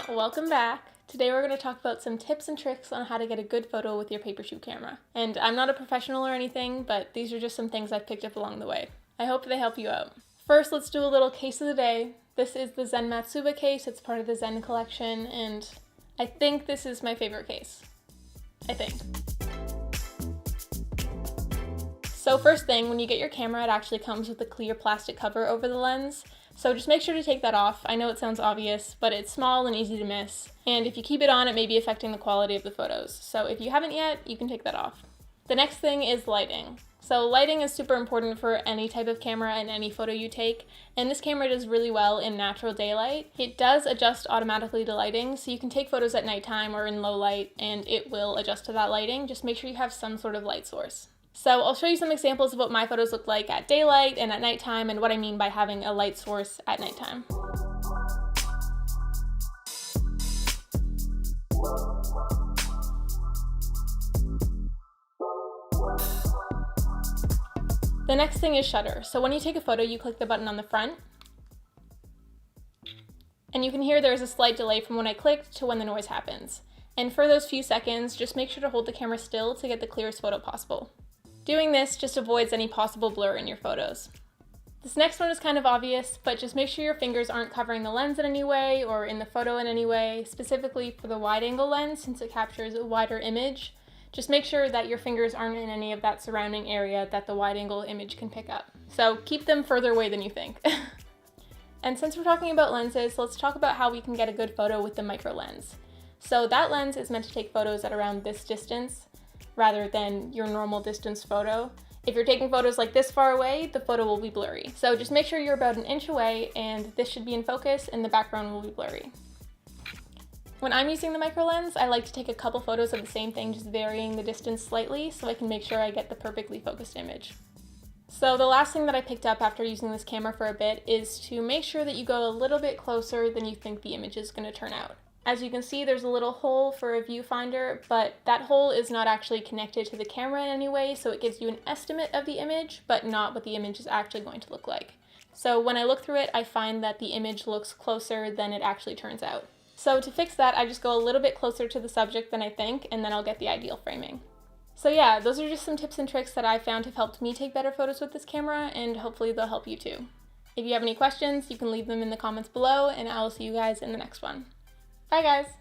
welcome back. Today we're going to talk about some tips and tricks on how to get a good photo with your paper shoot camera. And I'm not a professional or anything, but these are just some things I've picked up along the way. I hope they help you out. First, let's do a little case of the day. This is the Zen Matsuba case. It's part of the Zen collection, and I think this is my favorite case. I think. So first thing, when you get your camera, it actually comes with a clear plastic cover over the lens. So just make sure to take that off. I know it sounds obvious, but it's small and easy to miss. And if you keep it on, it may be affecting the quality of the photos. So if you haven't yet, you can take that off. The next thing is lighting. So lighting is super important for any type of camera and any photo you take. And this camera does really well in natural daylight. It does adjust automatically to lighting, so you can take photos at nighttime or in low light and it will adjust to that lighting. Just make sure you have some sort of light source. So I'll show you some examples of what my photos look like at daylight and at nighttime and what I mean by having a light source at nighttime. The next thing is shutter. So when you take a photo, you click the button on the front. And you can hear there's a slight delay from when I clicked to when the noise happens. And for those few seconds, just make sure to hold the camera still to get the clearest photo possible. Doing this just avoids any possible blur in your photos. This next one is kind of obvious, but just make sure your fingers aren't covering the lens in any way or in the photo in any way, specifically for the wide angle lens since it captures a wider image. Just make sure that your fingers aren't in any of that surrounding area that the wide angle image can pick up. So keep them further away than you think. And since we're talking about lenses, let's talk about how we can get a good photo with the micro lens. So that lens is meant to take photos at around this distance, rather than your normal distance photo. If you're taking photos like this far away, the photo will be blurry. So just make sure you're about an inch away and this should be in focus and the background will be blurry. When I'm using the micro lens, I like to take a couple photos of the same thing, just varying the distance slightly so I can make sure I get the perfectly focused image. So the last thing that I picked up after using this camera for a bit is to make sure that you go a little bit closer than you think the image is going to turn out. As you can see, there's a little hole for a viewfinder, but that hole is not actually connected to the camera in any way, so it gives you an estimate of the image, but not what the image is actually going to look like. So when I look through it, I find that the image looks closer than it actually turns out. So to fix that, I just go a little bit closer to the subject than I think, and then I'll get the ideal framing. So yeah, those are just some tips and tricks that I found have helped me take better photos with this camera, and hopefully they'll help you too. If you have any questions, you can leave them in the comments below, and I will see you guys in the next one. Bye guys!